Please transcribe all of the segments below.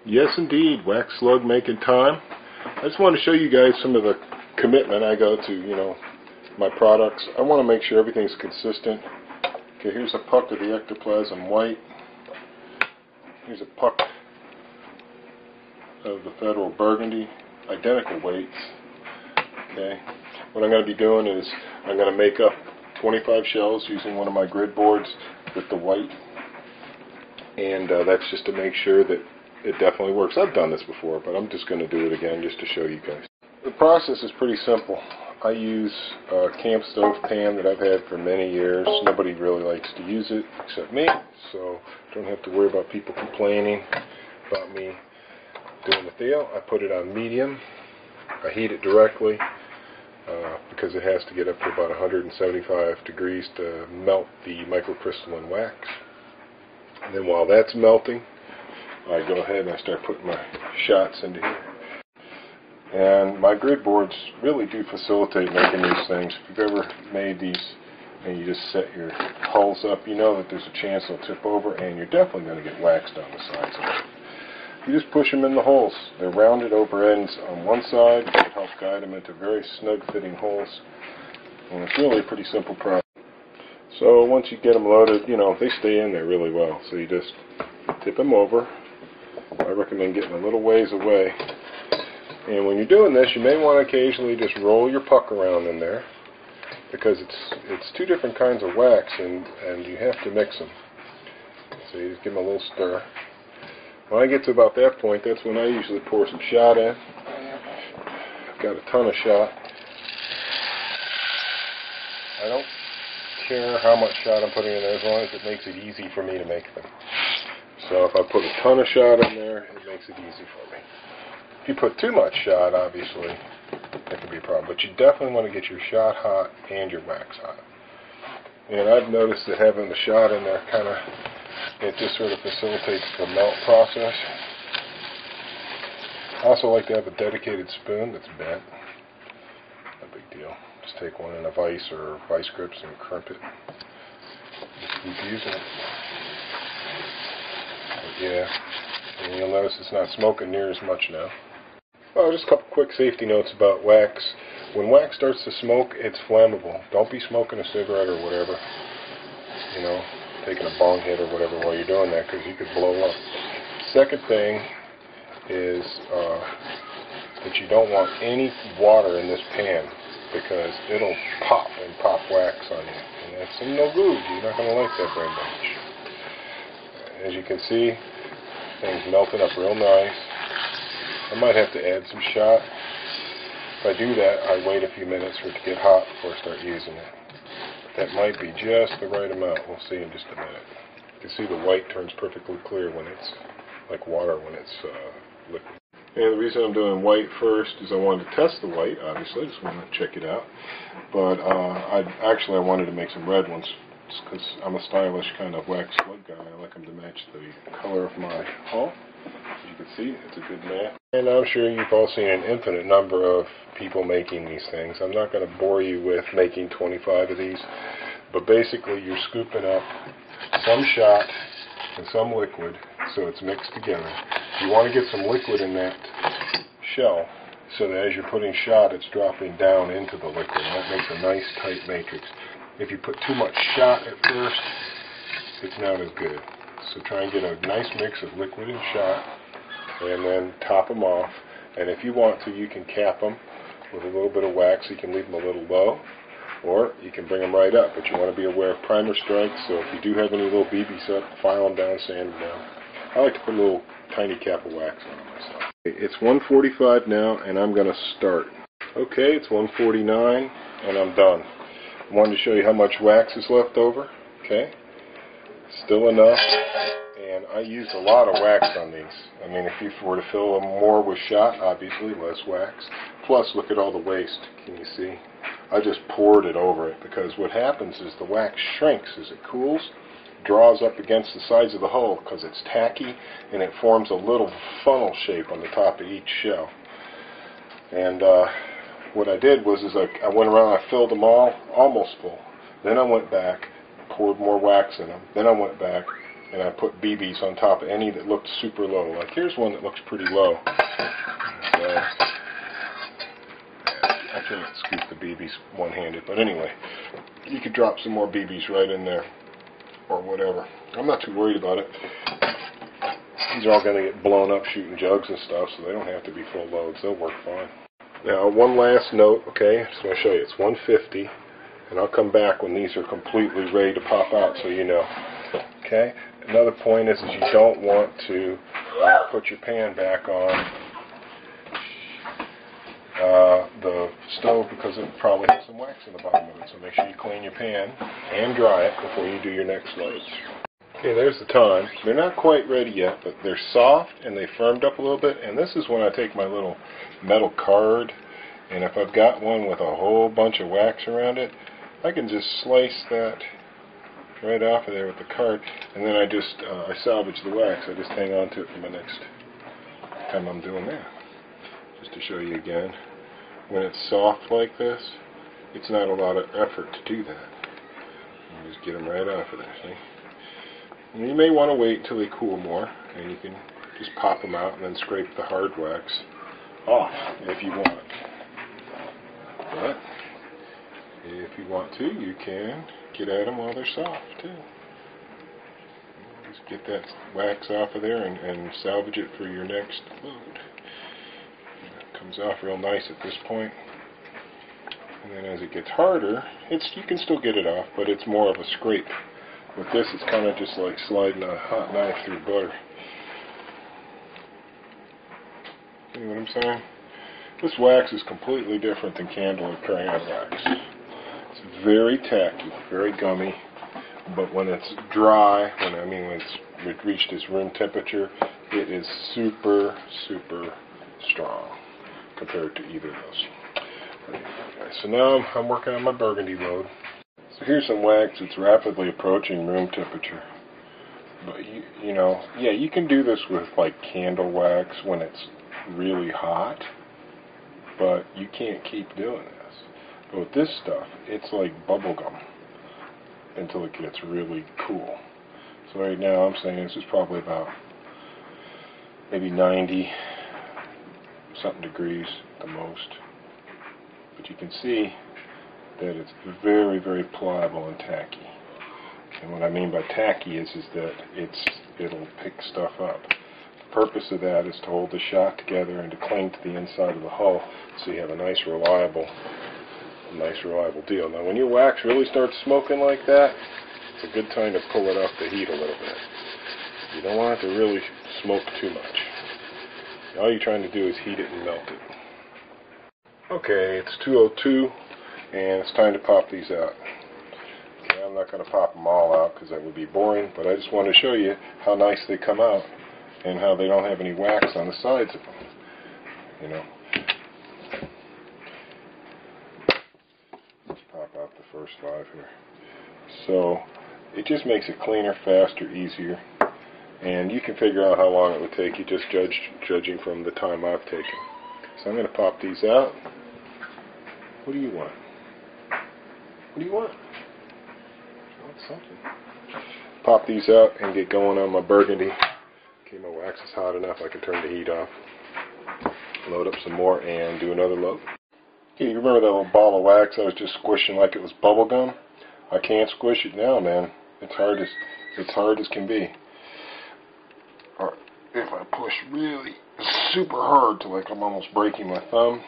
Yes, indeed, wax slug making time. I just want to show you guys some of the commitment I go to, my products. I want to make sure everything's consistent. Okay, here's a puck of the Ectoplasm white. Here's a puck of the Federal Burgundy, identical weights. Okay, what I'm going to be doing is I'm going to make up 25 shells using one of my grid boards with the white, and that's just to make sure that it definitely works. I've done this before, but I'm just going to do it again just to show you guys. The process is pretty simple. I use a camp stove pan that I've had for many years. Nobody really likes to use it except me, so don't have to worry about people complaining about me doing the deal. I put it on medium. I heat it directly because it has to get up to about 175 degrees to melt the microcrystalline wax. And then while that's melting, I go ahead and I start putting my shots into here. And my grid boards really do facilitate making these things. If you've ever made these and you just set your hulls up, you know that there's a chance they'll tip over, and you're definitely going to get waxed on the sides of it. You just push them in the holes. They're rounded over ends on one side. It helps guide them into very snug fitting holes. And it's really a pretty simple process. So once you get them loaded, they stay in there really well. So you just tip them over. I recommend getting a little ways away. And when you're doing this, you may want to occasionally just roll your puck around in there, because it's two different kinds of wax, and you have to mix them. So you just give them a little stir. When I get to about that point, that's when I usually pour some shot in. I've got a ton of shot. I don't care how much shot I'm putting in there as long as it makes it easy for me to make them. So if I put a ton of shot in there, it makes it easy for me. If you put too much shot, obviously, that can be a problem. But you definitely want to get your shot hot and your wax hot. And I've noticed that having the shot in there it just sort of facilitates the melt process. I also like to have a dedicated spoon that's bent. No big deal. Just take one in a vise or vice grips and crimp it. Just keep using it. But yeah, and you'll notice it's not smoking near as much now. Well, just a couple quick safety notes about wax. When wax starts to smoke, it's flammable. Don't be smoking a cigarette or whatever, taking a bong hit or whatever while you're doing that, because you could blow up. Second thing is that you don't want any water in this pan, because it'll pop wax on you, and that's no good. You're not going to like that very much. As you can see, things melted up real nice. I might have to add some shot. If I do that, I wait a few minutes for it to get hot before I start using it. That might be just the right amount. We'll see in just a minute. You can see the white turns perfectly clear when it's like water when it's liquid. And the reason I'm doing white first is I wanted to test the white, obviously. I just want to check it out. But I wanted to make some red ones, because I'm a stylish kind of wax slug guy. I like them to match the color of my hull. As you can see, it's a good match. And I'm sure you've all seen an infinite number of people making these things. I'm not going to bore you with making 25 of these, but basically you're scooping up some shot and some liquid so it's mixed together. You want to get some liquid in that shell so that as you're putting shot, it's dropping down into the liquid. And that makes a nice tight matrix. If you put too much shot at first, it's not as good. So try and get a nice mix of liquid and shot, and then top them off. And if you want to, you can cap them with a little bit of wax. You can leave them a little low, or you can bring them right up. But you want to be aware of primer strikes, so if you do have any little BBs up, file them down, sand them down. I like to put a little tiny cap of wax on them myself. It's 1:45 now, and I'm going to start. Okay, it's 1:49, and I'm done. I wanted to show you how much wax is left over. Okay. Still enough, and I used a lot of wax on these. I mean, if you were to fill them more with shot, obviously less wax. Plus, look at all the waste. Can you see? I just poured it over it, because what happens is the wax shrinks as it cools, draws up against the sides of the hull because it's tacky, and it forms a little funnel shape on the top of each shell. And what I did was I went around, I filled them all almost full. Then I went back, poured more wax in them. Then I went back, and I put BBs on top of any that looked super low. Like here's one that looks pretty low. So, I can't scoop the BBs one-handed, but anyway, you could drop some more BBs right in there, or whatever. I'm not too worried about it. These are all going to get blown up shooting jugs and stuff, so they don't have to be full loads. They'll work fine. Now, one last note, okay? I just want to show you. It's 150, and I'll come back when these are completely ready to pop out, so you know. Okay? Another point is you don't want to put your pan back on the stove because it probably has some wax in the bottom of it. So make sure you clean your pan and dry it before you do your next loads. Okay, there's the time. They're not quite ready yet, but they're soft and they firmed up a little bit. And this is when I take my little metal card, and if I've got one with a whole bunch of wax around it, I can just slice that right off of there with the card, and then I salvage the wax. I just hang on to it for my next time I'm doing that. Just to show you again, when it's soft like this, it's not a lot of effort to do that. You just get them right off of there, see? And you may want to wait until they cool more, and you can just pop them out and then scrape the hard wax off if you want. But if you want to, you can get at them while they're soft too. Just get that wax off of there and salvage it for your next load. It comes off real nice at this point. And then as it gets harder, you can still get it off, but it's more of a scrape. With this, it's kind of just like sliding a hot knife through butter. You know what I'm saying? This wax is completely different than candle or crayon wax. It's very tacky, very gummy, but when it's dry, when it's reached its room temperature, it is super, super strong compared to either of those. Okay, so now I'm working on my burgundy load. So here's some wax that's rapidly approaching room temperature. But you know, yeah, you can do this with like candle wax when it's really hot, but you can't keep doing this. But with this stuff, it's like bubble gum until it gets really cool. So right now I'm saying this is probably about maybe 90 something degrees at the most. But you can see that it's very, very pliable and tacky. And what I mean by tacky is that it'll pick stuff up. The purpose of that is to hold the shot together and to cling to the inside of the hull so you have a nice reliable deal. Now when your wax really starts smoking like that, it's a good time to pull it off the heat a little bit. You don't want it to really smoke too much. All you're trying to do is heat it and melt it. Okay, it's 2:02 and it's time to pop these out. Okay, I'm not going to pop them all out because that would be boring, but I just want to show you how nice they come out and how they don't have any wax on the sides of them. You know. Let's pop out the first 5 here. So it just makes it cleaner, faster, easier, and you can figure out how long it would take you just judging from the time I've taken. So I'm going to pop these out. What do you want? What do you want? I want something. Pop these out and get going on my burgundy. Okay, my wax is hot enough I can turn the heat off. Load up some more and do another load. Okay, you remember that little ball of wax I was just squishing like it was bubble gum? I can't squish it now, man. It's hard as can be. Or if I push really super hard to like I'm almost breaking my thumb,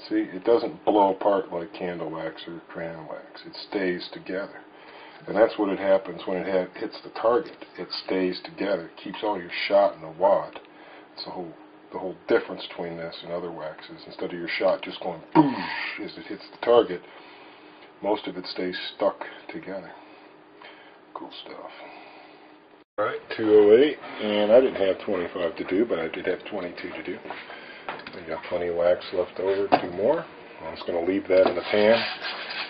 see, it doesn't blow apart like candle wax or crayon wax. It stays together. And that's what it happens when it hits the target. It stays together. It keeps all your shot in a wad. It's the whole difference between this and other waxes. Instead of your shot just going boosh as it hits the target, most of it stays stuck together. Cool stuff. Alright, 2:08, and I didn't have 25 to do, but I did have 22 to do. I got plenty of wax left over to do more. I'm just going to leave that in the pan.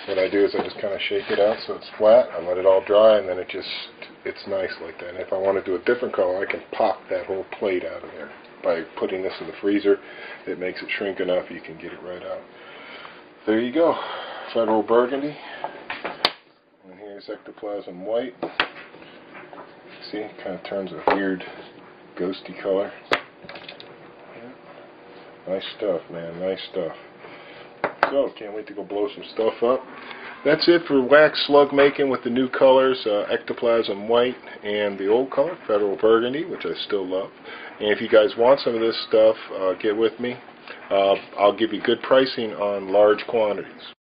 What I do is I just kind of shake it out so it's flat. I let it all dry, and then it's nice like that. And if I want to do a different color, I can pop that whole plate out of there. By putting this in the freezer, it makes it shrink enough you can get it right out. There you go. Federal Burgundy. And here's Ectoplasm White. See, it kind of turns a weird ghosty color. Nice stuff, man, nice stuff. So, can't wait to go blow some stuff up. That's it for wax slug making with the new colors, Ectoplasm White and the old color, Federal Burgundy, which I still love. And if you guys want some of this stuff, get with me. I'll give you good pricing on large quantities.